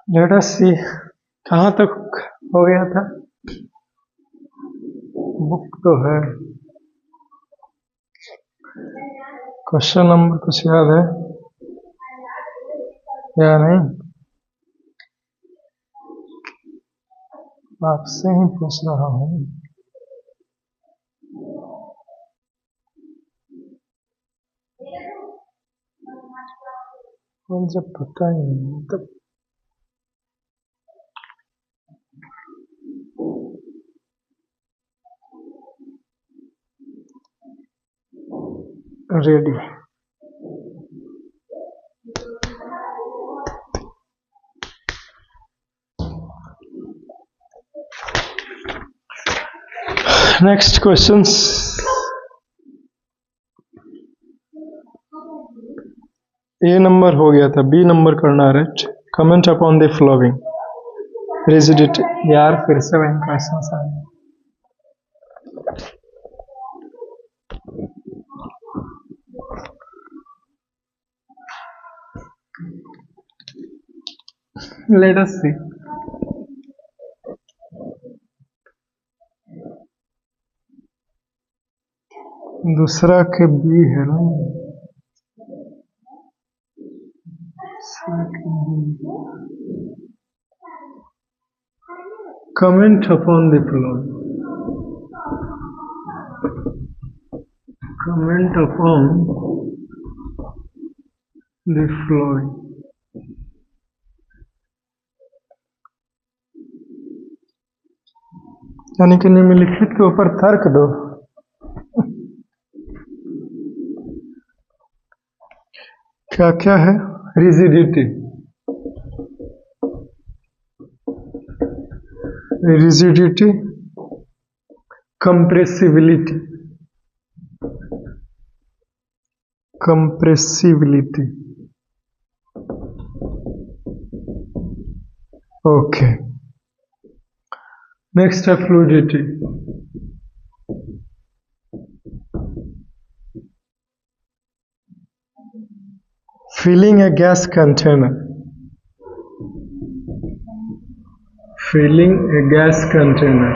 Late us सी कहाँ तक हो गया था। बुक तो है, क्वेश्चन नंबर कुछ याद है या नहीं? आपसे ही पूछ रहा हूँ। और जब पता ही नहीं तब ready. Next questions. A number हो गया था, बी नंबर करना है, right? Comment upon the flowing rigidity. यार फिर से वही क्वेश्चंस आ गए। Let us see. दूसरा के बी है ना, comment upon the flowing. Comment upon the flowing. यानी कि निम्नलिखित के ऊपर तर्क दो। क्या क्या है? Rigidity, rigidity, compressibility, compressibility. Okay, next है fluidity. Filling a gas container, filling a gas container.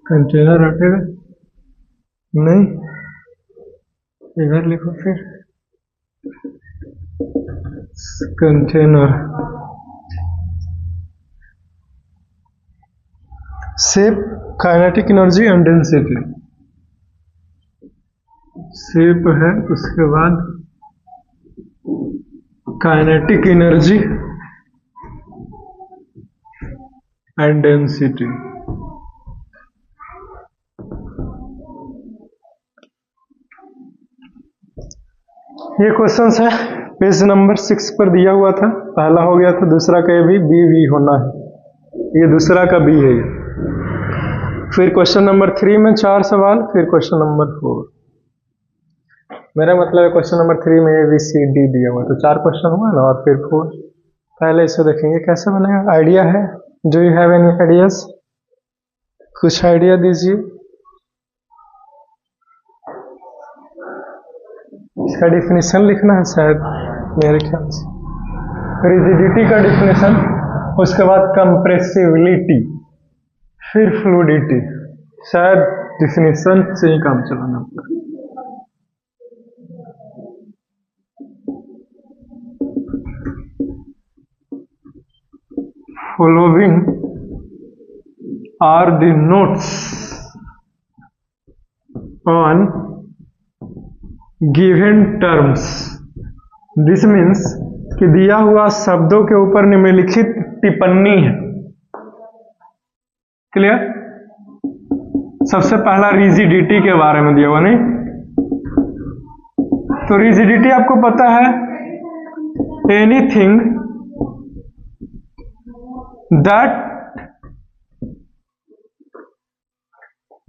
Container हटेगा नहीं, इधर लिखो फिर container. Shape, kinetic energy and density. Shape है, उसके बाद काइनेटिक एनर्जी एंड डेंसिटी। ये क्वेश्चन है पेज नंबर 6 पर दिया हुआ था। पहला हो गया था, दूसरा का भी बी होना है। ये दूसरा का बी है। फिर क्वेश्चन नंबर 3 में 4 सवाल, फिर क्वेश्चन नंबर 4। मेरा मतलब है क्वेश्चन नंबर 3 में ए बी सी डी दिया हुआ, तो 4 क्वेश्चन हुआ ना, और फिर 4। पहले इसे देखेंगे कैसे बनेगा। आइडिया है? Do you have any ideas? कुछ आइडिया दीजिए। इसका डिफिनेशन लिखना है शायद, मेरे ख्याल से रिजिडिटी का डिफिनेशन, उसके बाद कंप्रेसिबिलिटी, फिर फ्लूइडिटी। शायद डिफिनेशन से ही काम चलाना पड़ेगा। Following are the notes on given terms. This means कि दिया हुआ शब्दों के ऊपर निम्नलिखित टिप्पणी है। क्लियर? सबसे पहला रिजिडिटी के बारे में दिया हुआ, नहीं? तो रिजिडिटी आपको पता है, anything that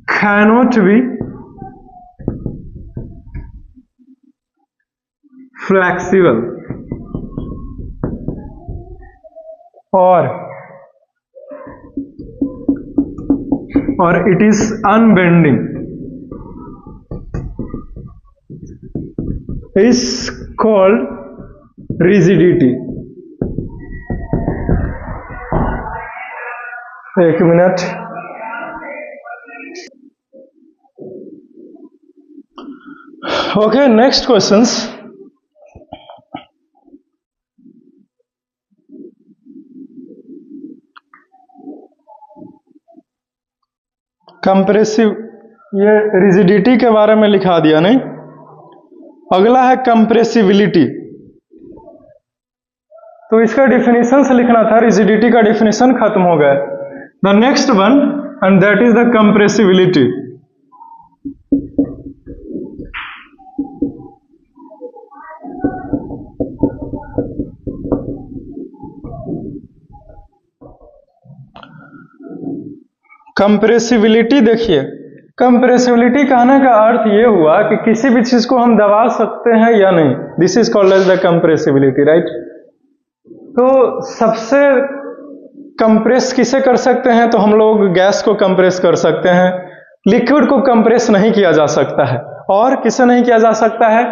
cannot be flexible or it is unbending is called rigidity. एक minute. Okay, next questions. Compressive, ये रिजिडिटी के बारे में लिखा दिया नहीं। अगला है कंप्रेसिबिलिटी। तो इसका डिफिनीशन से लिखना था, रिजिडिटी का डिफिनीशन खत्म हो गया। The next one and that is the compressibility. Compressibility देखिए, कंप्रेसिबिलिटी कहने का अर्थ ये हुआ कि किसी भी चीज को हम दबा सकते हैं या नहीं। This is called as the compressibility, right. तो सबसे कंप्रेस किसे कर सकते हैं? तो हम लोग गैस को कंप्रेस कर सकते हैं, लिक्विड को कंप्रेस नहीं किया जा सकता है। और किसे नहीं किया जा सकता है?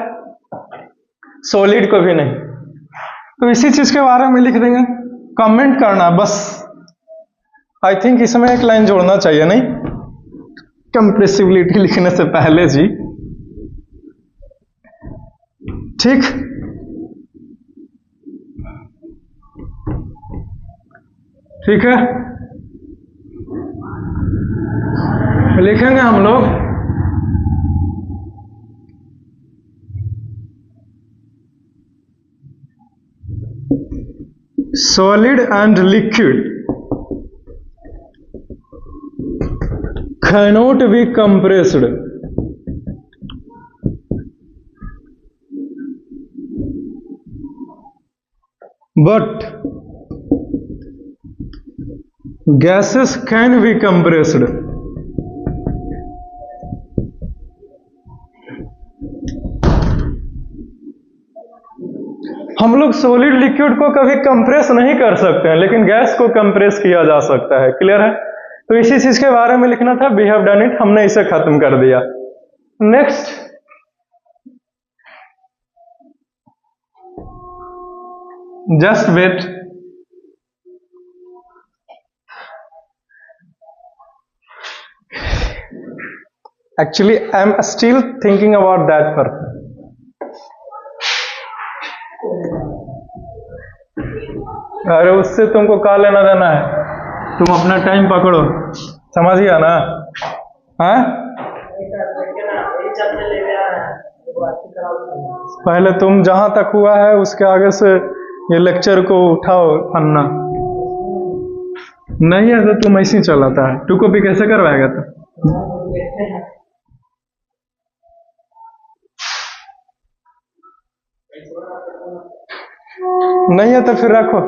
सॉलिड को भी नहीं। तो इसी चीज के बारे में लिख देंगे, कमेंट करना बस। आई थिंक इसमें एक लाइन जोड़ना चाहिए नहीं, कंप्रेसिबिलिटी लिखने से पहले जी, ठीक। ठीक है, लिखेंगे हम लोग solid and liquid cannot be compressed, but gases can be compressed. हम लोग सॉलिड लिक्विड को कभी कंप्रेस नहीं कर सकते हैं, लेकिन गैस को कंप्रेस किया जा सकता है। क्लियर है? तो इसी चीज के बारे में लिखना था, वी हैव डन इट, हमने इसे खत्म कर दिया। Next, just wait. Actually I am still thinking about that person. अरे उससे तुमको क्या लेना देना है? तुम अपना टाइम पकड़ो, समझ गया ना? हाँ, पहले तुम जहां तक हुआ है उसके आगे से ये लेक्चर को उठाओ पन्ना। नहीं है तो तुम ऐसे ही चलाता है। 2 कॉपी कैसे करवाएगा तुम? नहीं है तो फिर रखो।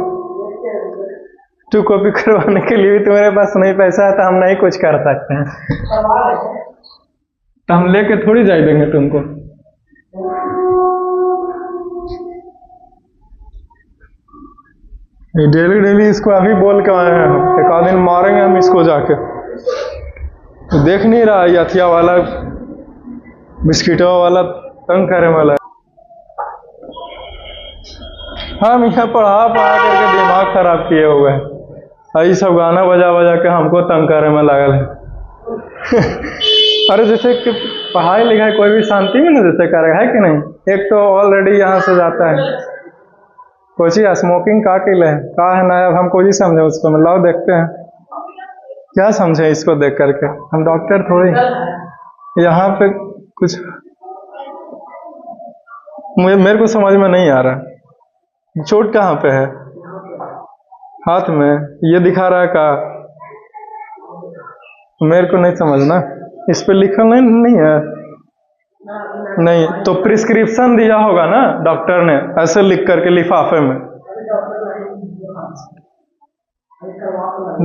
2 कॉपी करवाने के लिए भी तुम्हारे पास नहीं पैसा है तो हम नहीं कुछ कर सकते हैं। तो हम लेके थोड़ी जाए देंगे तुमको। डेली डेली इसको अभी बोल के आए हैं हम, एक आध दिन मारेंगे हम इसको जाके। तो देख नहीं रहा यथिया वाला, बिस्किटों वाला तंग करे वाला। हम यहाँ पढ़ा करके दिमाग खराब किए हुए हैं, यही सब गाना बजा बजा के हमको तंग करे में लागल है। अरे जैसे कि पढ़ाई लिखाई कोई भी शांति में ना जैसे करेगा, है कि नहीं? एक तो ऑलरेडी यहाँ से जाता है कोची स्मोकिंग का किल है, का है ना? अब हम कोई ही समझे उसको, मतलब देखते हैं क्या समझे इसको देख करके। हम डॉक्टर थोड़ी। यहाँ पे कुछ मेरे को समझ में नहीं आ रहा। चोट कहाँ पे है? हाथ में। ये दिखा रहा है का? मेरे को नहीं समझना, इस पे लिखा नहीं है। नहीं तो प्रिस्क्रिप्शन दिया होगा ना डॉक्टर ने, ऐसे लिख करके लिफाफे में।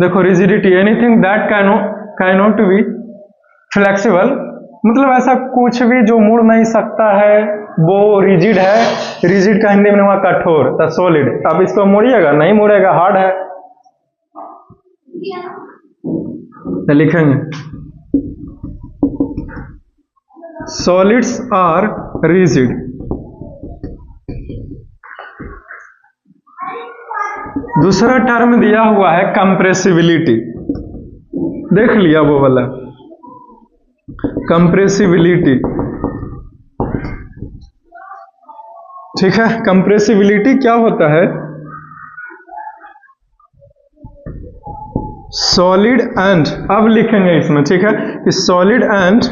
देखो, rigidity, anything that can not be flexible, मतलब ऐसा कुछ भी जो मुड़ नहीं सकता है वो रिजिड है। रिजिड का हिंदी में हुआ कठोर, तो सॉलिड। अब इसको मुड़िएगा? नहीं मुड़ेगा, हार्ड है। तो लिखेंगे सॉलिड्स आर रिजिड। दूसरा टर्म दिया हुआ है कंप्रेसिबिलिटी। देख लिया वो वाला कंप्रेसिबिलिटी। ठीक है, कंप्रेसिबिलिटी क्या होता है? सॉलिड एंड, अब लिखेंगे इसमें, ठीक है, कि सॉलिड एंड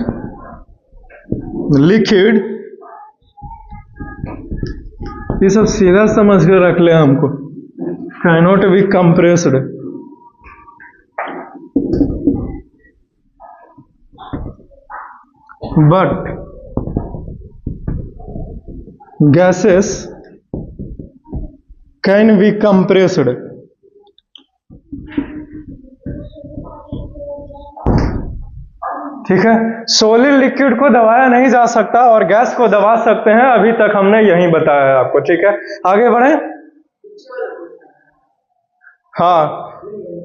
लिक्विड, ये सब सीधा समझ कर रख ले हमको, cannot be compressed, but gases can be compressed। ठीक है, सॉलिड लिक्विड को दबाया नहीं जा सकता और गैस को दबा सकते हैं, अभी तक हमने यही बताया है आपको। ठीक है, आगे बढ़े। हाँ,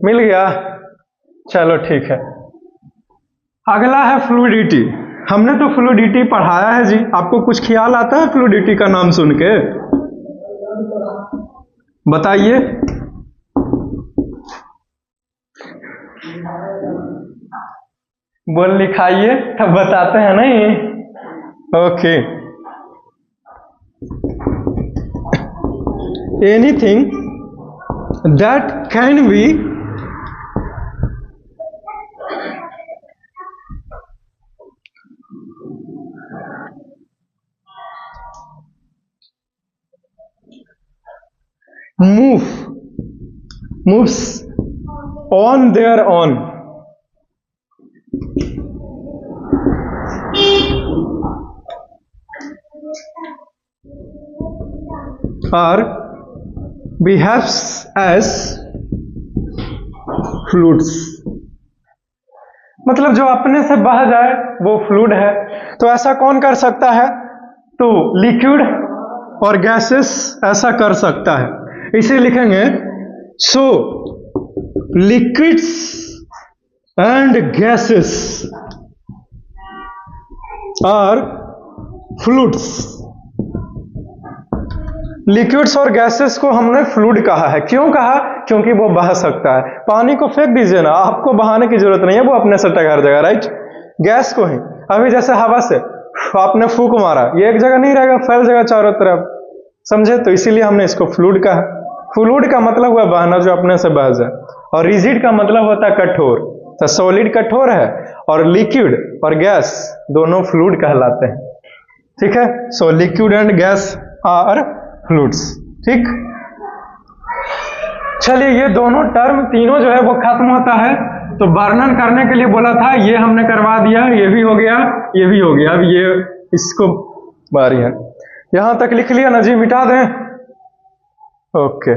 मिल गया, चलो ठीक है। अगला है फ्लूइडिटी। हमने तो फ्लूइडिटी पढ़ाया है जी, आपको कुछ ख्याल आता है फ्लूइडिटी का नाम सुन के? बताइए। बोल लिखाइए तब बताते हैं नहीं। Okay, anything that can be moves on their own, or behaves as fluids। मतलब जो अपने से बह जाए वो फ्लूइड है। तो ऐसा कौन कर सकता है? तो लिक्विड और गैसेस ऐसा कर सकता है। इसे लिखेंगे, so liquids and gases are fluids. Liquids और गैसेस को हमने फ्लूइड कहा है। क्यों कहा? क्योंकि वो बह सकता है। पानी को फेंक दीजिए ना, आपको बहाने की जरूरत नहीं है, वो अपने से टकरा जाएगा, राइट। गैस को ही, अभी जैसे हवा से आपने फूंक मारा, ये एक जगह नहीं रहेगा, फैल जाएगा चारों तरफ, समझे? तो इसीलिए हमने इसको फ्लूइड कहा। फ्लूइड का मतलब हुआ बहना, जो अपने से बह जाए, और रिजिड का मतलब होता है कठोर। तो सॉलिड कठोर है और लिक्विड और गैस दोनों फ्लूइड कहलाते हैं। ठीक है, so liquid and gas are fluids. ठीक, चलिए ये दोनों टर्म तीनों जो है वो खत्म होता है। तो वर्णन करने के लिए बोला था, ये हमने करवा दिया, ये भी हो गया, ये भी हो गया। अब ये इसको बारी है, यहां तक लिख लिया ना जी, मिटा दें? Okay,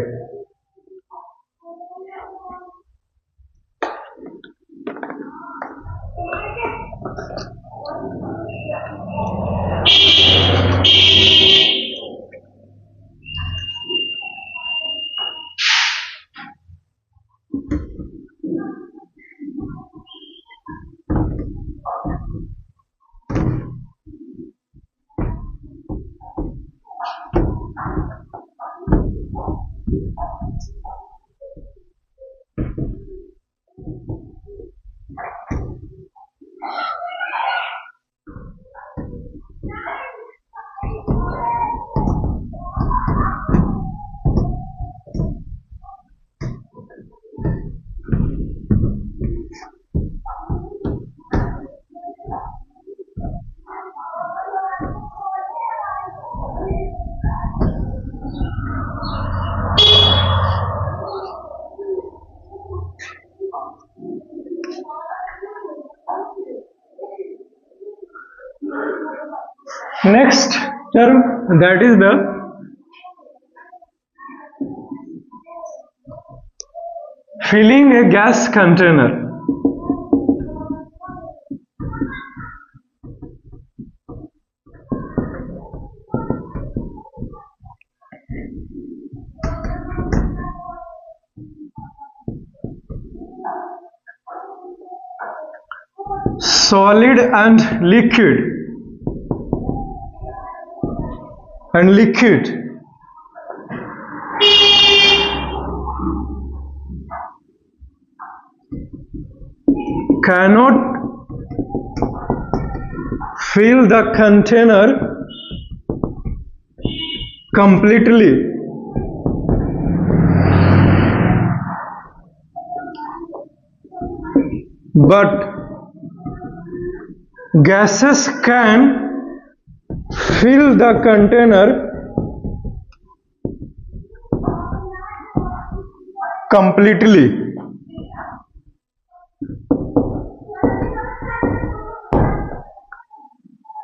next term, that is the filling a gas container. Solid and liquid cannot fill the container completely, but gases can fill the container completely.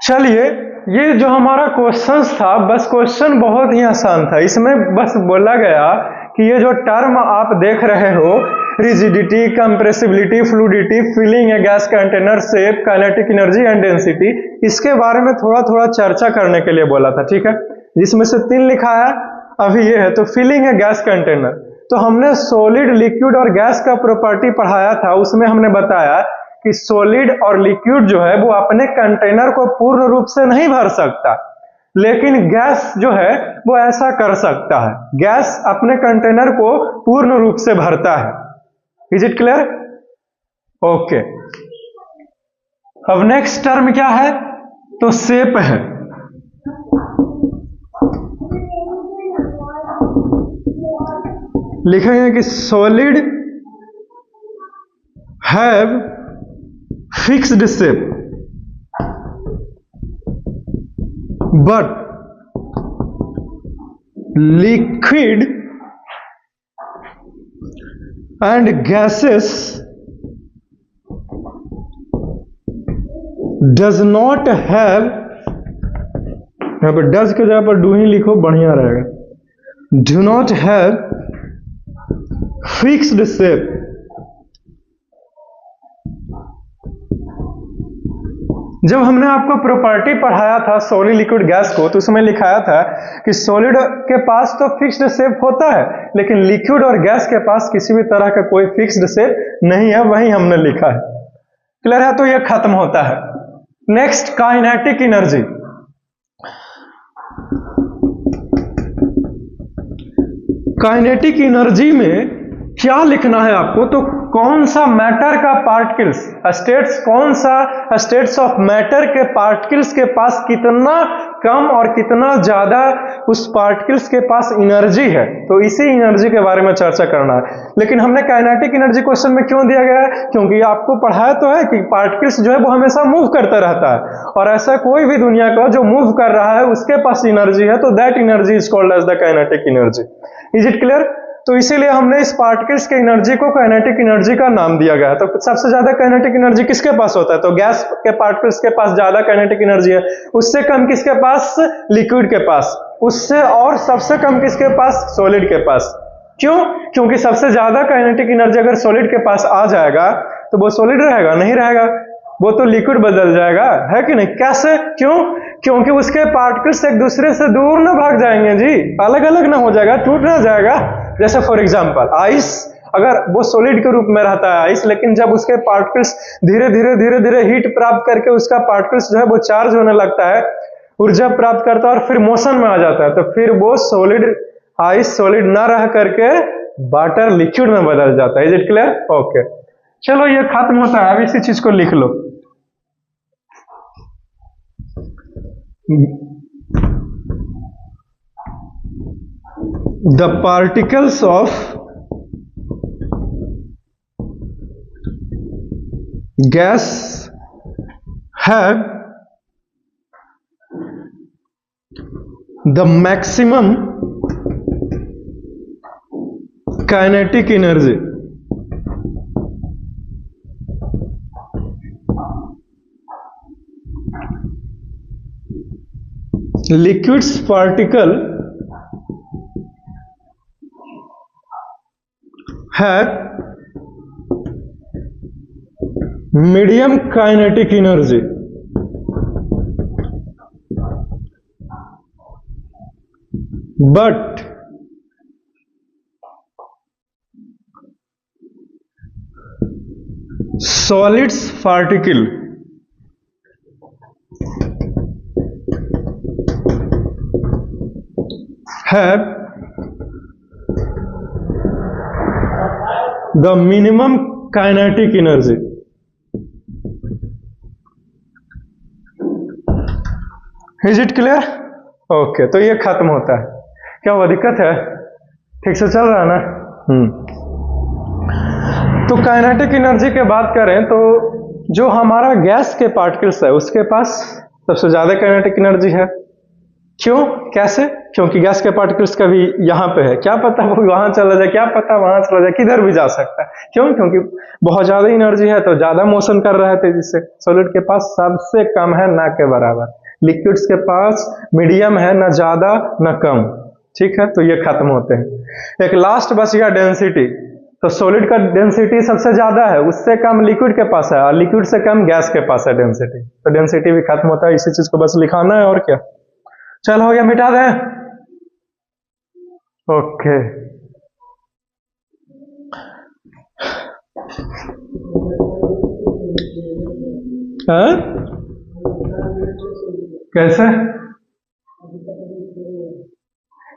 चलिए, ये जो हमारा क्वेश्चन था, बस क्वेश्चन बहुत ही आसान था। इसमें बस बोला गया कि ये जो टर्म आप देख रहे हो, rigidity, compressibility, fluidity, filling a gas container, shape, kinetic energy and density, इसके बारे में थोड़ा थोड़ा चर्चा करने के लिए बोला था, ठीक है। जिसमें से 3 लिखा है, अभी ये है। तो फिलिंग ए गैस कंटेनर, तो हमने सॉलिड, लिक्विड और गैस का प्रॉपर्टी पढ़ाया था। उसमें हमने बताया कि सॉलिड और लिक्विड जो है वो अपने कंटेनर को पूर्ण रूप से नहीं भर सकता, लेकिन गैस जो है वो ऐसा कर सकता है। गैस अपने कंटेनर को पूर्ण रूप से भरता है। Is it clear? ओके। अब नेक्स्ट टर्म क्या है? तो शेप है। लिखेंगे कि solid have fixed shape, but liquid and gases does not have, यहां पर does के जगह पर do ही लिखो, बढ़िया रहेगा, do not have fixed shape। जब हमने आपको प्रॉपर्टी पढ़ाया था सॉलिड, लिक्विड, गैस को, तो उसमें लिखाया था कि सॉलिड के पास तो फिक्स्ड शेप होता है, लेकिन लिक्विड और गैस के पास किसी भी तरह का कोई फिक्स्ड शेप नहीं है। वही हमने लिखा है। क्लियर है? तो यह खत्म होता है। Next, kinetic energy. Kinetic energy में क्या लिखना है आपको? तो कौन सा मैटर का पार्टिकल्स, स्टेट्स, कौन सा स्टेट्स ऑफ मैटर के पार्टिकल्स के पास कितना कम और कितना ज्यादा उस पार्टिकल्स के पास एनर्जी है, तो इसी एनर्जी के बारे में चर्चा करना है। लेकिन हमने काइनेटिक एनर्जी क्वेश्चन में क्यों दिया गया है? क्योंकि आपको पढ़ाया तो है कि पार्टिकल्स जो है वो हमेशा मूव करता रहता है, और ऐसा कोई भी दुनिया का जो मूव कर रहा है उसके पास एनर्जी है, तो that energy is called as the kinetic energy. Is it clear? तो इसीलिए हमने इस पार्टिकल्स के एनर्जी को काइनेटिक एनर्जी का नाम दिया गया है। तो सबसे ज्यादा काइनेटिक एनर्जी किसके पास होता है? तो गैस के पार्टिकल्स के पास ज्यादा काइनेटिक एनर्जी है। उससे कम किसके पास? लिक्विड के पास। उससे और सबसे कम किसके पास? सॉलिड के पास। क्यों? क्योंकि सबसे ज्यादा काइनेटिक एनर्जी अगर सॉलिड के पास आ जाएगा तो वो सॉलिड रहेगा? नहीं रहेगा, वो तो लिक्विड बदल जाएगा, है कि नहीं? कैसे? क्यों? क्योंकि उसके पार्टिकल्स एक दूसरे से दूर ना भाग जाएंगे जी, अलग अलग ना हो जाएगा, टूट ना जाएगा। जैसे फॉर एग्जांपल आइस, अगर वो सॉलिड के रूप में रहता है आइस, लेकिन जब उसके पार्टिकल्स धीरे धीरे हीट प्राप्त करके उसका पार्टिकल्स जो है वो चार्ज होने लगता है, ऊर्जा प्राप्त करता है और फिर मोशन में आ जाता है, तो फिर वो सॉलिड आइस सॉलिड ना रह करके वाटर लिक्विड में बदल जाता है। Is it clear? ओके, चलो ये खत्म होता है। अब इसी चीज को लिख लो। The particles of gas have the maximum kinetic energy, liquids particle have medium kinetic energy, but solids particle have the minimum kinetic energy। Is it clear? Okay, तो ये खत्म होता है। क्या हुआ, दिक्कत है? ठीक से चल रहा है ना? तो काइनेटिक एनर्जी की बात करें तो जो हमारा गैस के पार्टिकल्स है उसके पास सबसे ज्यादा काइनेटिक एनर्जी है। क्यों, कैसे? क्योंकि गैस के पार्टिकल्स का भी यहाँ पे है, क्या पता वो वहां चला जाए, क्या पता वहां चला जाए, किधर भी जा सकता है। क्यों? क्योंकि बहुत ज्यादा एनर्जी है तो ज्यादा मोशन कर रहा है तेजी से। सॉलिड के पास सबसे कम है, ना के बराबर। लिक्विड्स के पास मीडियम है, ना ज्यादा ना कम। ठीक है, तो ये खत्म होते हैं। एक लास्ट बच गया डेंसिटी। तो सॉलिड का डेंसिटी सबसे ज्यादा है, उससे कम लिक्विड के पास है, और लिक्विड से कम गैस के पास है डेंसिटी। तो डेंसिटी भी खत्म होता है। इसी चीज को बस लिखाना है, और क्या। चल, हो गया, मिटा दें। ओके, हाँ? कैसे?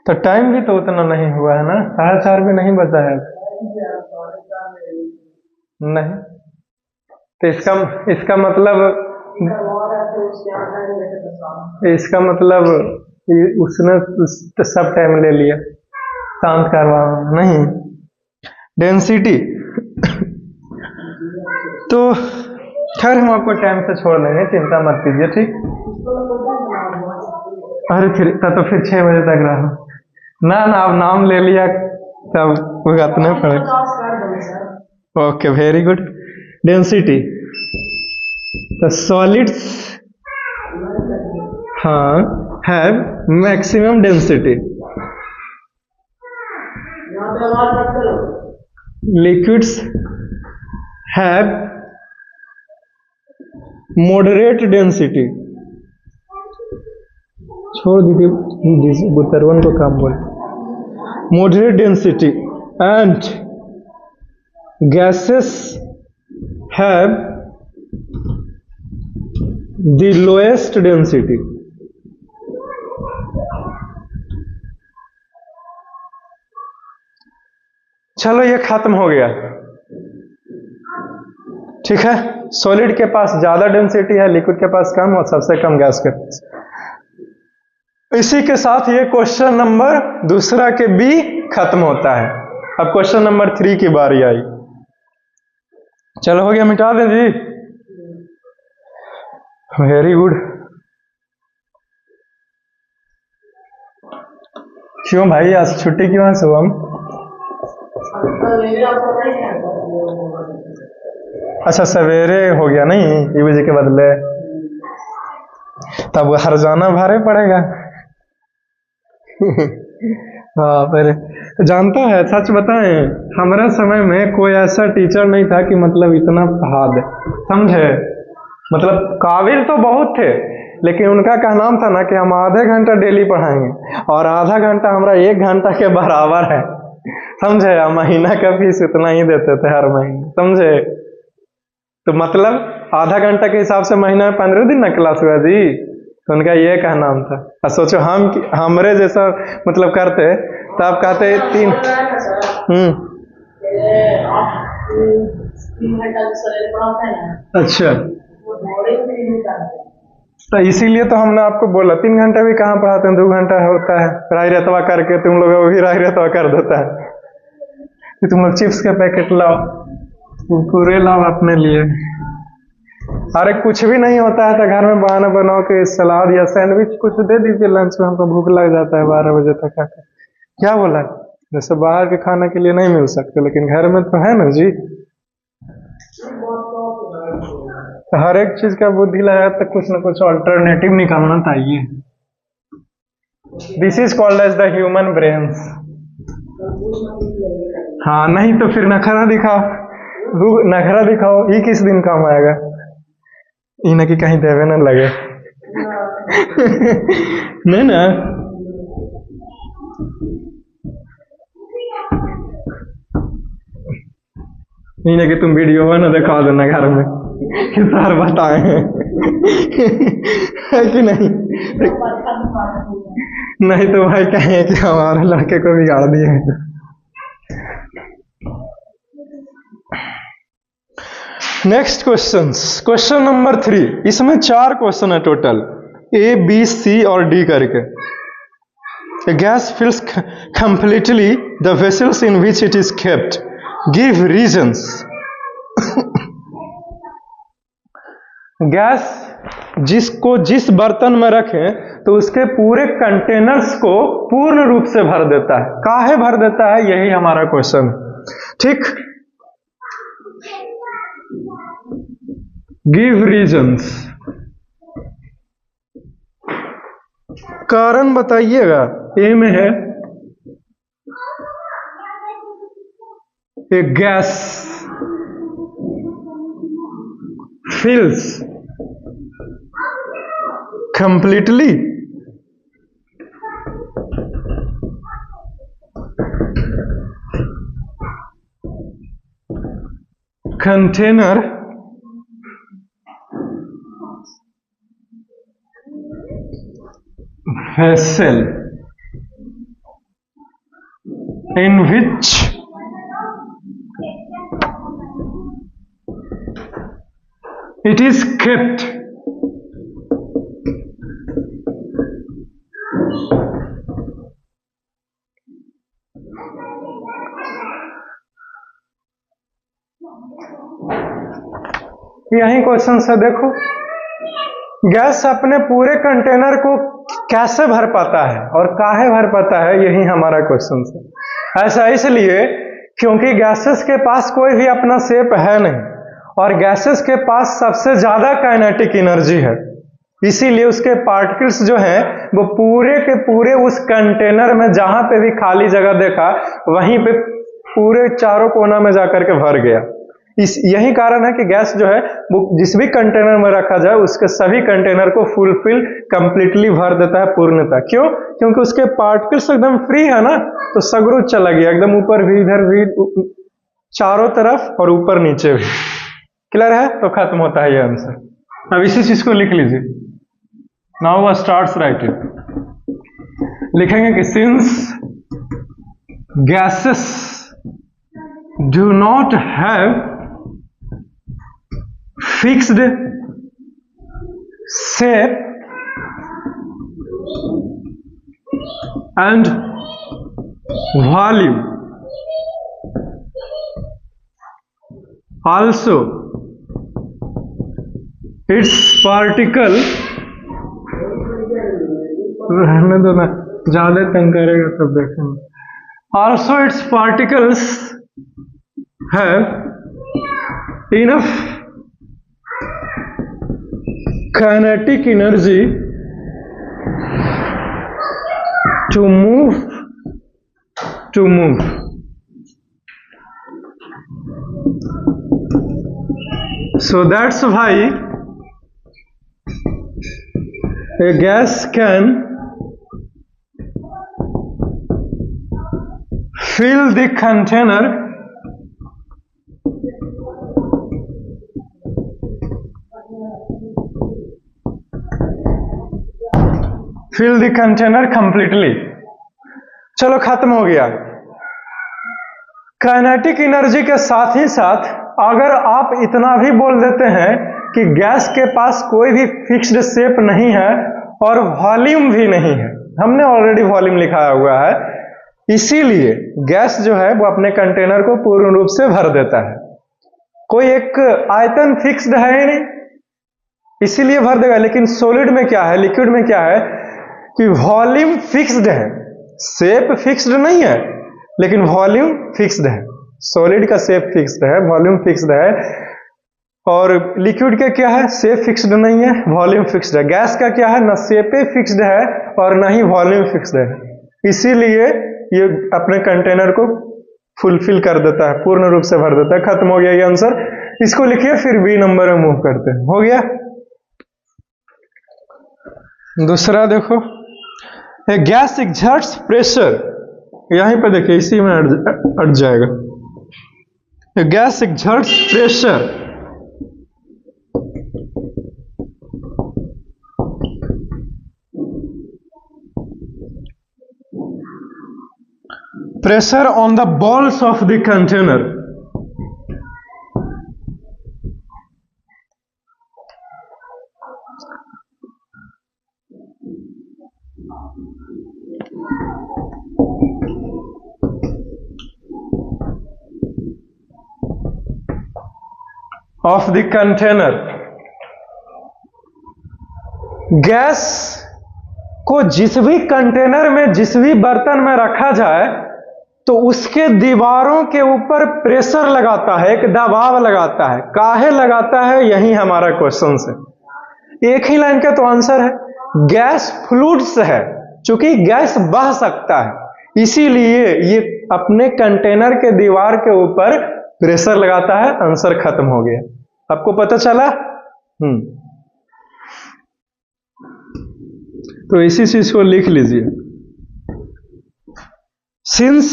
तो टाइम भी तो उतना नहीं हुआ है ना, 4:30 भी नहीं बचा है। नहीं, तो इसका मतलब उसने तो सब टाइम ले लिया, शांत करवा नहीं। डेंसिटी तो खैर हम आपको टाइम से छोड़ देंगे, चिंता मत कीजिए, ठीक। अरे फिर 6 बजे तक रहो ना। अब नाम ले लिया तब भुगतना पड़ेगा। Okay, very good. डेंसिटी, तो solids have maximum density, liquids have moderate density. छोड़ दीजिए बुतरवन को काम बोल। Moderate density and gases have the lowest density. चलो, ये खत्म हो गया, ठीक है। सॉलिड के पास ज्यादा डेंसिटी है, लिक्विड के पास कम, और सबसे कम गैस के पास। इसी के साथ ये क्वेश्चन नंबर 2 के बी खत्म होता है। अब क्वेश्चन नंबर 3 की बारी आई। चलो, हो गया, मिटा दें जी। Very good. क्यों भाई, आज छुट्टी क्यों है शुभम? अच्छा, सवेरे हो गया नहीं, ये बजे के बदले, तब हर जाना भारे पड़ेगा। हाँ, पर जानता है, सच बताएं, हमारे समय में कोई ऐसा टीचर नहीं था कि मतलब इतना पढ़ा दे, समझे। मतलब काबिल तो बहुत थे, लेकिन उनका क्या नाम था ना कि हम आधे घंटा डेली पढ़ाएंगे, और आधा घंटा हमारा 1 घंटा के बराबर है, समझे। महीना का फीस इतना ही देते थे हर महीने, समझे। तो मतलब आधा घंटा के हिसाब से महीना में 15 दिन ना क्लास हुआ जी। तो उनका ये क्या नाम था। और सोचो हमरे जैसा मतलब करते तो आप कहते 3 अच्छा, तो इसीलिए तो हमने आपको बोला 3 घंटा भी कहाँ पढ़ाते हैं, 2 घंटा होता है। राय रेतवा करके तुम लोग वही राय रेतवा कर देता है कि तुम लोग चिप्स के पैकेट लाओ, कुरकुरे लाओ अपने लिए। अरे कुछ भी नहीं होता है तो घर में बहाना बनाओ कि सलाद या सैंडविच कुछ दे दीजिए लंच में, हमको भूख लग जाता है 12 बजे तक आकर। क्या बोला? जैसे बाहर के खाने के लिए नहीं मिल सकते, लेकिन घर में तो है ना जी। तो हर एक चीज का बुद्धि लगा तो कुछ ना कुछ अल्टरनेटिव निकालना चाहिए। This is called as the human brains. हाँ, नहीं तो फिर नखरा दिखाओ, ये किस दिन काम आएगा। इन्हें कि कहीं देवे न लगे। नहीं ना, इन्हें कि तुम वीडियो में ना दिखा देना घर में कि सर बताए हैं। है कि नहीं? नहीं तो भाई कहें कि हमारे लड़के को बिगाड़ दिए। Next question number 3। इसमें 4 क्वेश्चन है टोटल। ए बी सी और डी करके। A gas fills completely the vessels in which it is kept. Give reasons. Gas जिसको जिस बर्तन में रखें तो उसके पूरे कंटेनर्स को पूर्ण रूप से भर देता है। काहे भर देता है, यही हमारा क्वेश्चन है। ठीक, गिव रीजंस, कारण बताइएगा। ए में है ए gas fills completely container vessel in which it is kept. यही क्वेश्चन से देखो, गैस अपने पूरे कंटेनर को कैसे भर पाता है और काहे भर पाता है, यही हमारा क्वेश्चन है। ऐसा इसलिए क्योंकि गैसेस के पास कोई भी अपना शेप है नहीं और गैसेस के पास सबसे ज्यादा काइनेटिक एनर्जी है, इसीलिए उसके पार्टिकल्स जो हैं वो पूरे के पूरे उस कंटेनर में जहां पे भी खाली जगह देखा वहीं पे पूरे चारों कोना में जाकर के भर गया। यही कारण है कि गैस जो है वो जिस भी कंटेनर में रखा जाए उसके सभी कंटेनर को फुलफिल कंप्लीटली भर देता है पूर्णतः। क्यों? क्योंकि उसके पार्टिकल्स एकदम फ्री है ना, तो सगरू चला गया, एकदम ऊपर भी इधर भी चारों तरफ और ऊपर नीचे भी। क्लियर है? तो खत्म होता है ये आंसर। अब इसी चीज को लिख लीजिए। Now starts writing. लिखेंगे कि since gases do not have fixed shape and volume, also its particle, रहने दो ना, ज्यादा तंग करेगा तब देखेंगे। Also its particles have enough kinetic energy to move. So that's why a gas can fill the container completely। चलो खत्म हो गया। काइनेटिक एनर्जी के साथ ही साथ अगर आप इतना भी बोल देते हैं कि गैस के पास कोई भी फिक्स्ड शेप नहीं है और वॉल्यूम भी नहीं है, हमने ऑलरेडी वॉल्यूम लिखाया हुआ है, इसीलिए गैस जो है वो अपने कंटेनर को पूर्ण रूप से भर देता है। कोई एक आयतन फिक्स्ड है ही नहीं, इसीलिए भर देगा। लेकिन सॉलिड में क्या है, लिक्विड में क्या है कि वॉल्यूम फिक्स्ड है, शेप फिक्स्ड नहीं है लेकिन वॉल्यूम फिक्स्ड है। सॉलिड का शेप फिक्स्ड है, वॉल्यूम फिक्स्ड है, और लिक्विड का क्या है, शेप फिक्स्ड नहीं है, वॉल्यूम फिक्स्ड है। गैस का क्या है, ना शेप फिक्स्ड है और ना ही वॉल्यूम फिक्स्ड है, इसीलिए ये अपने कंटेनर को फुलफिल कर देता है, पूर्ण रूप से भर देता है। खत्म हो गया ये आंसर। इसको लिखिए, फिर बी नंबर में मूव करते हैं। हो गया। दूसरा देखो, ए गैस एक्सर्ट्स प्रेशर, यहीं पे देखिए इसी में अट जाएगा। A gas exerts pressure pressure on the walls of the container of the container. Gas को जिस भी कंटेनर में, जिस भी बर्तन में रखा जाए तो उसके दीवारों के ऊपर प्रेशर लगाता है, एक दबाव लगाता है। काहे लगाता है, यही हमारा क्वेश्चन है। एक ही लाइन का तो आंसर है, गैस फ्लूइड्स है। चूंकि गैस बह सकता है इसीलिए ये अपने कंटेनर के दीवार के ऊपर प्रेशर लगाता है। आंसर खत्म हो गया। आपको पता चला? तो इसी चीज को लिख लीजिए। Since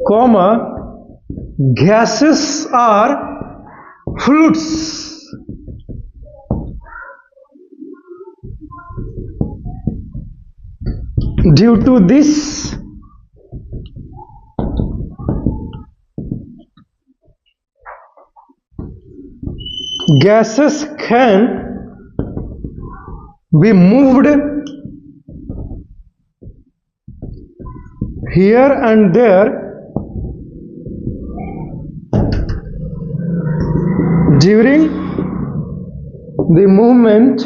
comma gases are fluids, due to this gases can be moved here and there during the movement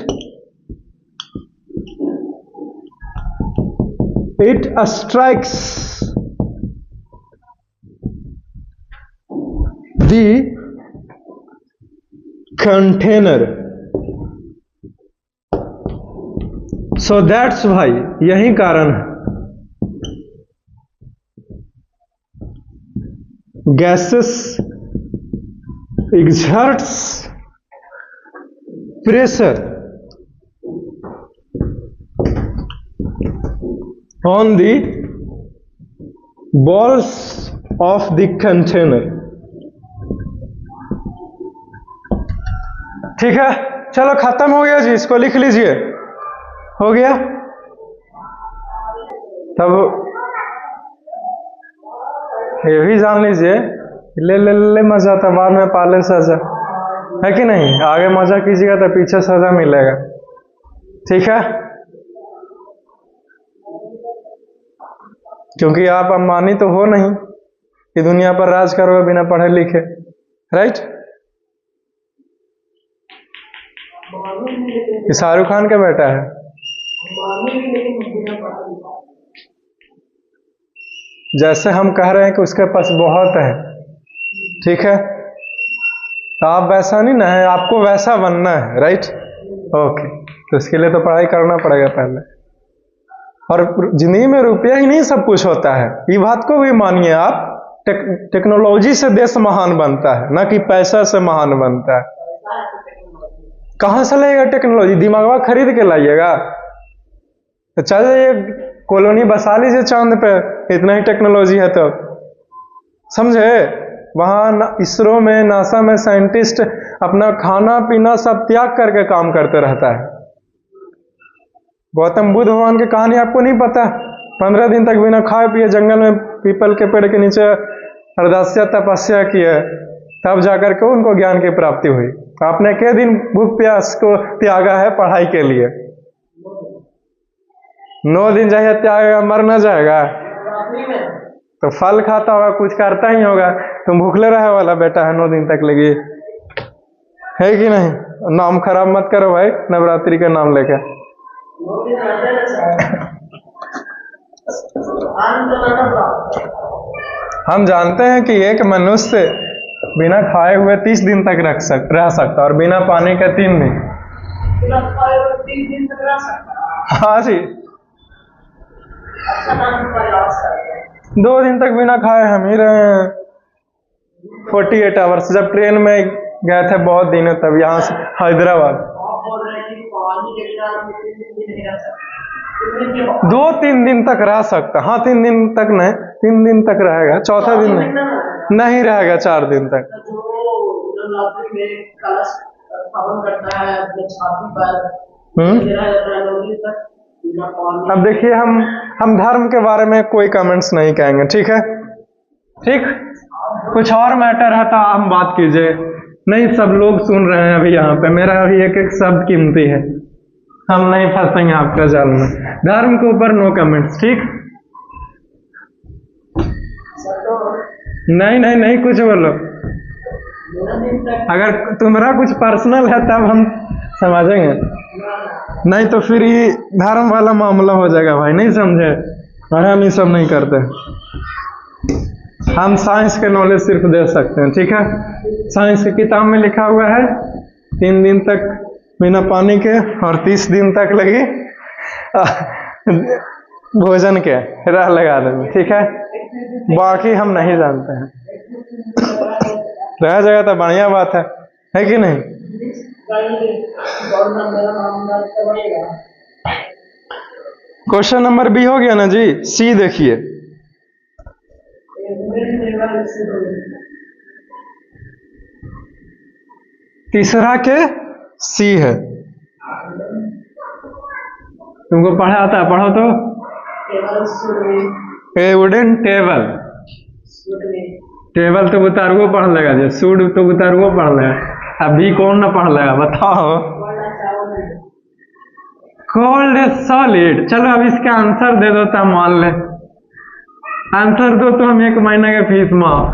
it strikes the container. So that's why, यही कारण है gases exerts pressure on the walls of the container. ठीक है, चलो खत्म हो गया जी, इसको लिख लीजिए। हो गया? तब ये भी जान लीजिए, ले ले ले मजा था, बाद में पाले सजा, है कि नहीं? आगे मजा कीजिएगा तो पीछे सजा मिलेगा। ठीक है, क्योंकि आप अंबानी तो हो नहीं कि दुनिया पर राज करोगे बिना पढ़े लिखे, राइट? ये शाहरुख खान का बेटा है। जैसे हम कह रहे हैं कि उसके पास बहुत है, ठीक है, तो आप वैसा नहीं ना है, आपको वैसा बनना है, राइट? ओके, तो इसके लिए तो पढ़ाई करना पड़ेगा पहले। और जिंदगी में रुपया ही नहीं सब कुछ होता है, ये बात को भी मानिए आप। टेक्नोलॉजी से देश महान बनता है, ना कि पैसा से महान बनता है। कहां से लाइएगा टेक्नोलॉजी? दिमागवा खरीद के लाइएगा? तो चल जाइए कॉलोनी बसा लीजिए चांद पे, इतना ही टेक्नोलॉजी है तो, समझे? वहां इसरो में, नासा में साइंटिस्ट अपना खाना पीना सब त्याग करके काम करते रहता है। गौतम बुद्ध भगवान की कहानी आपको नहीं पता? 15 दिन तक बिना खाए पिए जंगल में पीपल के पेड़ के नीचे अरदास्या तपस्या किए, तब जाकर के उनको ज्ञान की प्राप्ति हुई। आपने के दिन भूख प्यास को त्यागा है पढ़ाई के लिए? 9 दिन चाहिए त्यागेगा, मर न जाएगा? तो फल खाता होगा, कुछ करता ही होगा। तुम भूखले रहे वाला बेटा है 9 दिन तक लगी, है कि नहीं? नाम खराब मत करो भाई नवरात्रि का नाम लेके। हम जानते हैं कि एक मनुष्य बिना खाए हुए 30 दिन तक रह सकता, और बिना पानी के 3 दिन। बिना खाए हुए 30 दिन तक रह सकता? हाँ जी। 2 दिन तक बिना खाए हम ही रहे हैं। 48 आवर्स, जब ट्रेन में गए थे बहुत दिन, तब यहाँ से हैदराबाद। 2-3 दिन तक रह सकता। हाँ, 3 दिन तक नहीं, 3 दिन तक रहेगा, चौथा दिन नहीं रहेगा, 4 दिन तक। अब देखिए, हम धर्म के बारे में कोई कमेंट्स नहीं कहेंगे, ठीक है? ठीक, कुछ और मैटर है तो हम बात कीजिए। नहीं, सब लोग सुन रहे हैं अभी यहाँ पे, मेरा अभी एक एक शब्द कीमती है, हम नहीं फंसेंगे आपका जाल में। धर्म के ऊपर नो कमेंट्स, ठीक? नहीं, कुछ बोलो। अगर तुम्हारा कुछ पर्सनल है तब हम समझेंगे, नहीं तो फिर ये धर्म वाला मामला हो जाएगा भाई, नहीं समझे। और हम ये सब नहीं करते, हम साइंस के नॉलेज सिर्फ दे सकते हैं, ठीक है। साइंस की किताब में लिखा हुआ है 3 दिन तक बिना पानी के और 30 दिन तक लगी भोजन के राह लगा देंगे, ठीक है। बाकी हम नहीं जानते हैं। रह जाएगा तो बढ़िया बात है कि नहीं। क्वेश्चन नंबर बी हो गया ना जी। सी देखिए, तीसरा के सी है। तुमको पढ़ा आता है, पढ़ो तो। ए वुडन टेबल, टेबल तो उतारुओ पढ़ लेगा जी, सूड तो उतारुओ पढ़ लेगा, अभी कौन ना पढ़ लेगा बताओ। कोल्ड सॉलिड, चलो अब इसका आंसर दे दो तब मान ले। आंसर दो तो हम 1 महीना के फीस माफ।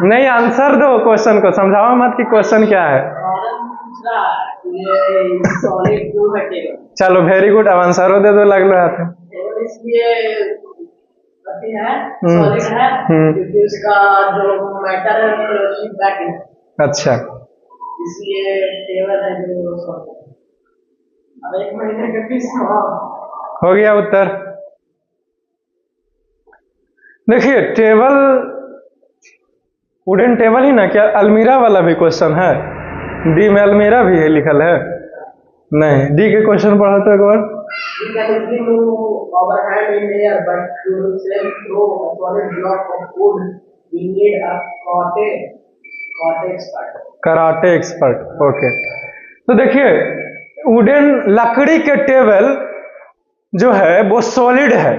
नहीं, आंसर दो क्वेश्चन को, समझाओ मत कि क्वेश्चन क्या है। चलो वेरी गुड, अब आंसर दे दो, लग लो हाथ। उसका जो मैटर है। अच्छा, इसलिए टेबल है जो। अब 1 महीने के फीस हो गया उत्तर। देखिए टेबल, वुडन टेबल ही ना, क्या अलमीरा वाला भी क्वेश्चन है? डी में अलमीरा भी है लिखल है? नहीं, डी के क्वेश्चन पढ़ा तो एक बार। Karate expert, okay. तो देखिए वुडन लकड़ी के टेबल जो है वो सॉलिड है,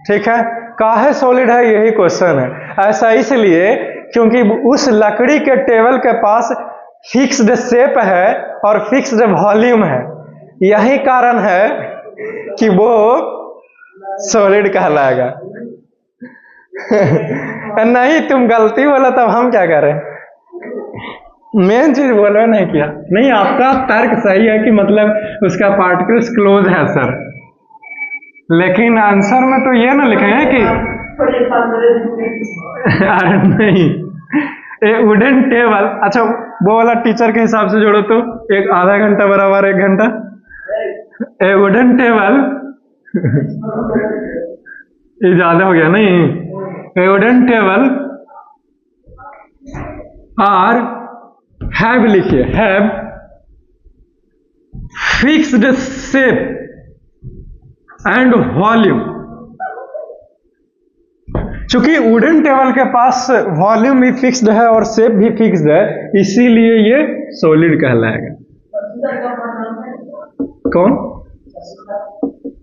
ठीक है। काहे सॉलिड है यही क्वेश्चन है। ऐसा इसलिए क्योंकि उस लकड़ी के टेबल के पास फिक्स्ड शेप है और फिक्स्ड वॉल्यूम है, यही कारण है कि वो सॉलिड कहलाएगा। नहीं, तुम गलती बोला तब हम क्या करें, मेन चीज बोलो नहीं किया। नहीं, आपका तर्क सही है कि मतलब उसका पार्टिकल्स क्लोज है सर, लेकिन आंसर में तो ये ना लिखे हैं कि अरे नहीं, ए वुडन टेबल। अच्छा वो वाला टीचर के हिसाब से जोड़ो तो एक आधा घंटा बराबर 1 घंटा। ए वुडन टेबल ये ज्यादा हो गया नहीं। A wooden table are have लिखिए, have fixed shape and volume. चूंकि वुडन टेबल के पास वॉल्यूम भी फिक्स्ड है और शेप भी फिक्स्ड है, इसीलिए ये सॉलिड कहलाएगा। कौन?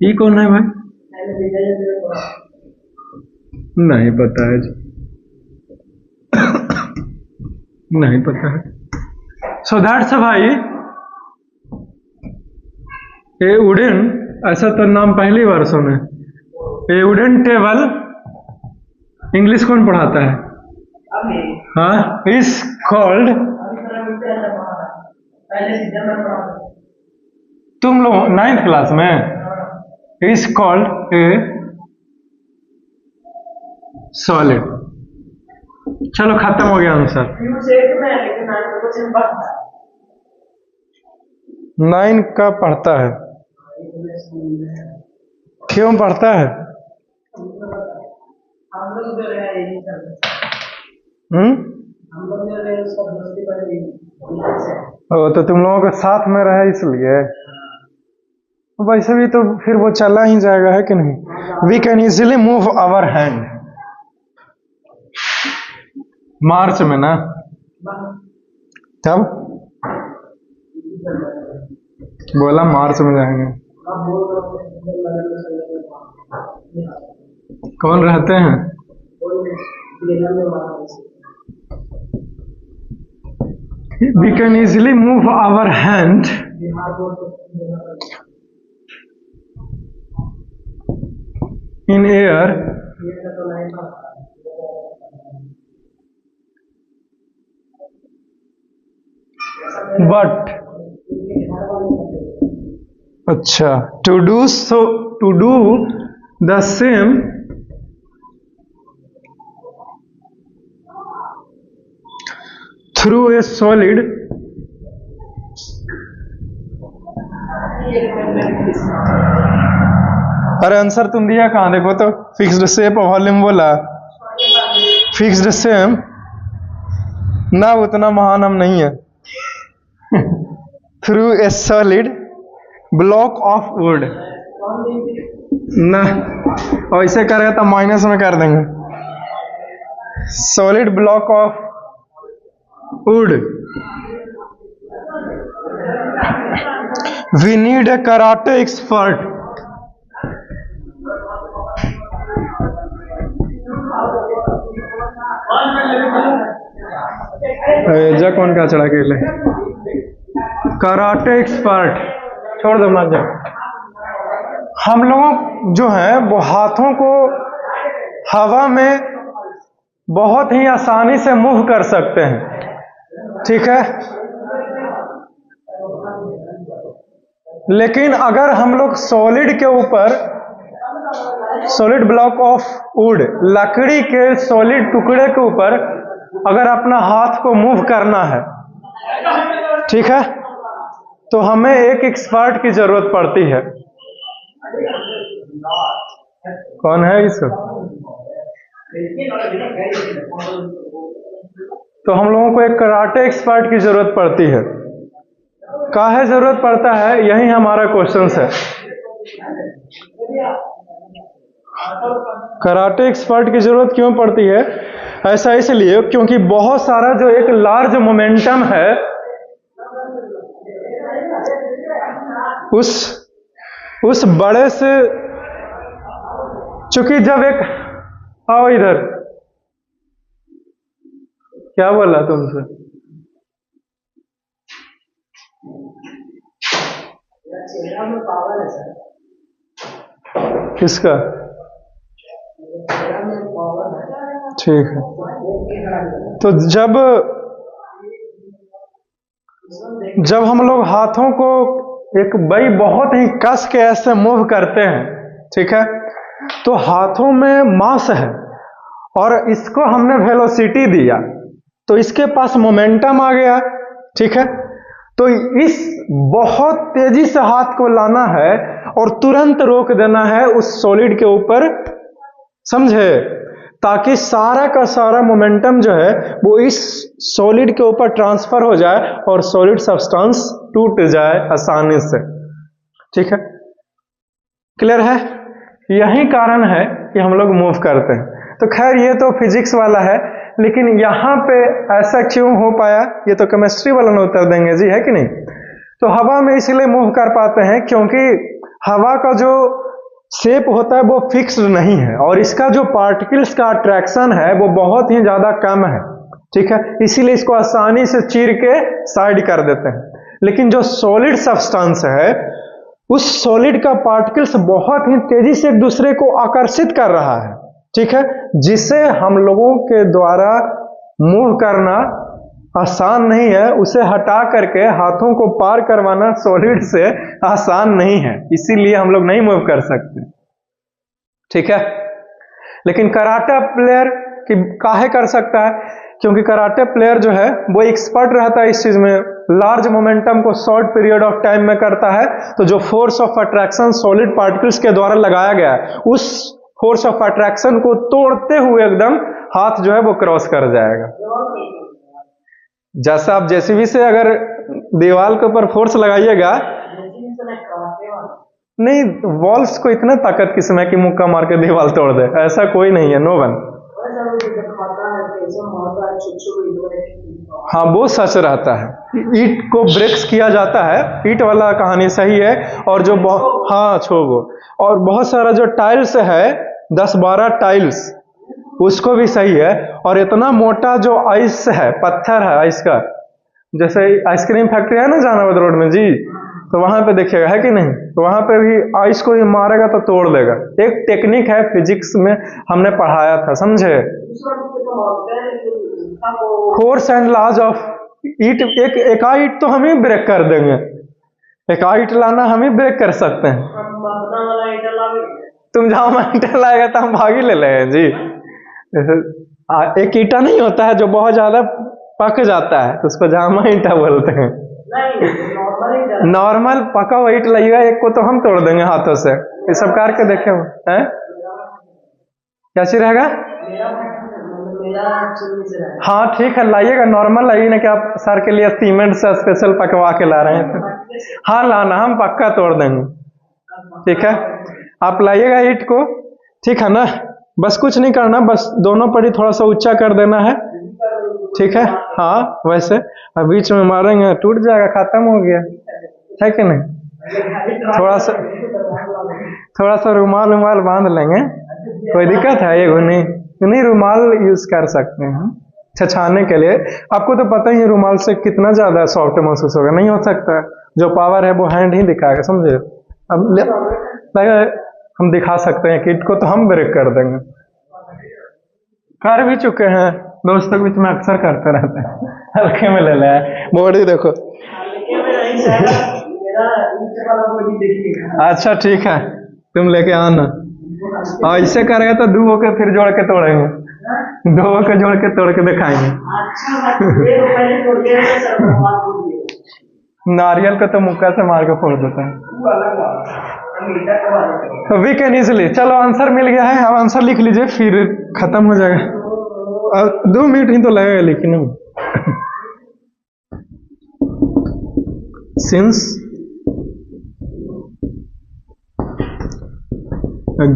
ये कौन है भाई? नहीं पता है जी, नहीं पता है। सो दैट्स भाई ए वुडन, ऐसा तो नाम पहली बार सुने। ए वुडन टेबल इंग्लिश कौन पढ़ाता है? हाँ, इज कॉल्ड, तुम लोग 9th क्लास में, इज कॉल्ड ए सॉलिड। चलो खत्म हो गया आंसर। 9 का पढ़ता है, क्यों पढ़ता है? ओ तो तुम लोगों के साथ में रहे इसलिए। वैसे भी तो फिर वो चला ही जाएगा, है कि नहीं। We can easily move our hand. मार्च में ना, तब बोला मार्च में जाएंगे। कौन रहते हैं? We can easily move our hand in air but अच्छा, to do the same through a solid अरे आंसर तुम दिया कहां, देखो तो फिक्स्ड शेप वॉल्यूम बोला, फिक्स्ड सेम ना, उतना महान हम नहीं है। Through a solid block of wood ना, ऐसे करेगा तो माइनस में कर देंगे। Solid block of wood, we need a karate expert. जा कौन का चढ़ा के ले, कराटे एक्सपर्ट छोड़ दो मान जाओ। हम लोग जो है वो हाथों को हवा में बहुत ही आसानी से मूव कर सकते हैं, ठीक है। लेकिन अगर हम लोग सॉलिड के ऊपर, सॉलिड ब्लॉक ऑफ वुड, लकड़ी के सॉलिड टुकड़े के ऊपर अगर अपना हाथ को मूव करना है, ठीक है, तो हमें एक एक्सपर्ट की जरूरत पड़ती है। कौन है इसको? तो हम लोगों को एक कराटे एक्सपर्ट की जरूरत पड़ती है। काहे जरूरत पड़ता है, यही हमारा क्वेश्चन है। कराटे एक्सपर्ट की जरूरत क्यों पड़ती है? ऐसा इसलिए क्योंकि बहुत सारा जो एक लार्ज मोमेंटम है, उस बड़े से, चूंकि जब एक, आओ इधर, क्या बोला तुमसे? किसका? ठीक है, तो जब हम लोग हाथों को एक भाई बहुत ही कस के ऐसे मूव करते हैं, ठीक है, तो हाथों में मास है और इसको हमने वेलोसिटी दिया, तो इसके पास मोमेंटम आ गया, ठीक है। तो इस बहुत तेजी से हाथ को लाना है और तुरंत रोक देना है उस सॉलिड के ऊपर, समझे, ताकि सारा का सारा मोमेंटम जो है वो इस सॉलिड के ऊपर ट्रांसफर हो जाए और सॉलिड सब्सटेंस टूट जाए आसानी से, ठीक है। क्लियर है? यही कारण है कि हम लोग मूव करते हैं। तो खैर ये तो फिजिक्स वाला है, लेकिन यहाँ पे ऐसा क्यों हो पाया, ये तो केमिस्ट्री वाला ने उत्तर देंगे जी, है कि नहीं। तो हवा में इसलिए मूव कर पाते हैं क्योंकि हवा का जो शेप होता है वो फिक्स्ड नहीं है और इसका जो पार्टिकल्स का अट्रैक्शन है वो बहुत ही ज्यादा कम है, ठीक है। इसीलिए इसको आसानी से चीर के साइड कर देते हैं। लेकिन जो सॉलिड सब्सटेंस है, उस सॉलिड का पार्टिकल्स बहुत ही तेजी से एक दूसरे को आकर्षित कर रहा है, ठीक है, जिसे हम लोगों के द्वारा मूव करना आसान नहीं है। उसे हटा करके हाथों को पार करवाना सॉलिड से आसान नहीं है, इसीलिए हम लोग नहीं मूव कर सकते, ठीक है। लेकिन कराटे प्लेयर की काहे कर सकता है, क्योंकि कराटे प्लेयर जो है वो एक्सपर्ट रहता है इस चीज में, लार्ज मोमेंटम को शॉर्ट पीरियड ऑफ टाइम में करता है। तो जो force of attraction solid particles के द्वारा लगाया गया है, उस फोर्स ऑफ अट्रैक्शन को तोड़ते हुए एकदम हाथ जो है वो क्रॉस कर जाएगा। जैसा आप जेसीबी से अगर दीवार के ऊपर फोर्स लगाइएगा, नहीं, वॉल्स को इतना ताकत किसमें कि मुक्का मार के दीवार तोड़ दे, ऐसा कोई नहीं है, नो वन। हाँ, वो सच रहता है, ईट को ब्रेक्स किया जाता है, ईट वाला कहानी सही है। और जो हाँ छोगो, और बहुत सारा जो टाइल्स है, 10-12 टाइल्स, उसको भी सही है। और इतना मोटा जो आइस है, पत्थर है आइस का, जैसे आइसक्रीम फैक्ट्री है ना जहानाबाद रोड में जी, तो वहां पे देखिएगा, है कि नहीं, तो वहां पे भी आइस को ही मारेगा तो तोड़ देगा। एक टेक्निक है, फिजिक्स में हमने पढ़ाया था, समझे, फोर्स एंड लॉज ऑफ ईट एक ईट तो हम ही ब्रेक कर देंगे, एक ईट लाना हम ही ब्रेक कर सकते हैं। हम अपना वाला ईटा लाएंगे। तुम जहां में ईटा लाएगा तो हम भाग ही ले लेंगे जी। एक ईटा नहीं होता है जो बहुत ज्यादा पक जाता है तो उसको जामा ईटा बोलते हैं। नहीं, नॉर्मल ईटा। नॉर्मल पका हुआ ईट लगेगा, एक को तो हम तोड़ देंगे हाथों से। ये सब करके देखे हो हैं? क्या चीज रहेगा? मेरा चुन्नी से रहेगा। हाँ ठीक है, लाइएगा नॉर्मल लाइए ना कि आप सर के लिए सीमेंट से स्पेशल पकवा के ला रहे हैं तो। हाँ लाना, हम पक्का तोड़ देंगे। ठीक है, आप लाइएगा ईट को, ठीक है ना? बस कुछ नहीं करना, बस दोनों पड़ी थोड़ा सा ऊंचा कर देना है। ठीक है, हाँ वैसे अब बीच में मारेंगे टूट जाएगा, खत्म हो गया है कि नहीं? थोड़ा सा रुमाल बांध लेंगे, कोई दिक्कत है? ये नहीं रुमाल यूज कर सकते हैं छछाने के लिए। आपको तो पता ही है रुमाल से कितना ज्यादा सॉफ्ट महसूस होगा, नहीं हो सकता। जो पावर है वो हैंड ही दिखाएगा, समझे? अब हम दिखा सकते हैं किट को, तो हम ब्रेक कर देंगे। कर भी चुके हैं, दोस्तों के बीच में अक्सर करते रहते हैं। हल्के में ले लिया बॉडी देखो। हल्के में नहीं सर, मेरा नीचे वाला बॉडी देखिएगा। अच्छा ठीक है, तुम लेके आना। और ऐसे करेगा तो दो के फिर जोड़ के तोड़ेंगे, दो के जोड़ के तोड़ के दिखाएंगे। अच्छा पहले तोड़ के सर बात बोलिए। नारियल को तो मुक्का से मार के फोड़ देता है। We can easily. चलो आंसर मिल गया है, अब आंसर लिख लीजिए फिर खत्म हो जाएगा। अब 2 मिनट ही तो लगेगा लिखने में। Since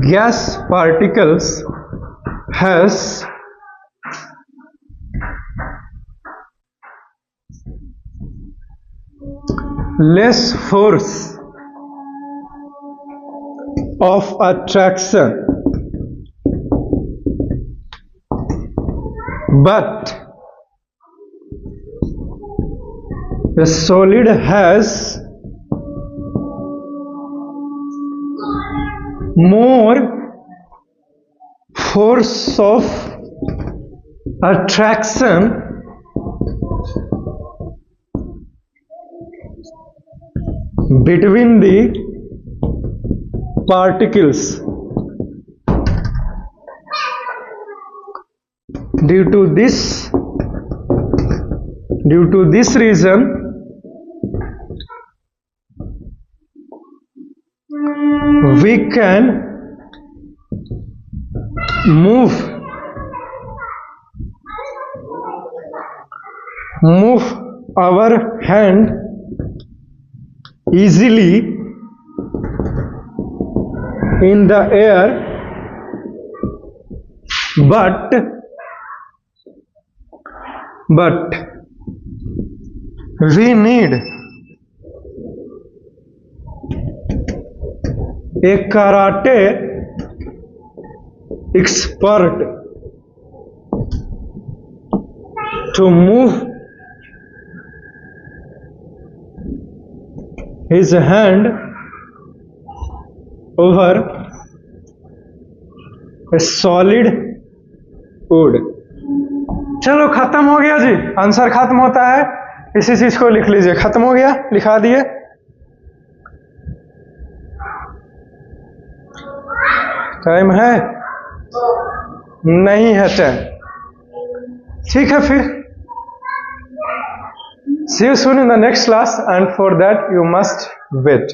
gas particles has less force of attraction but a solid has more force of attraction between the particles. Due to this reason, we can move our hand easily in the air, but we need a karate expert to move his hand over a solid wood. चलो खत्म हो गया जी, answer खत्म होता है इसी चीज को लिख लीजिए। खत्म हो गया, लिखा दिए। टाइम है? नहीं है टाइम। ठीक है फिर see you soon in the next class, and for that you must wait.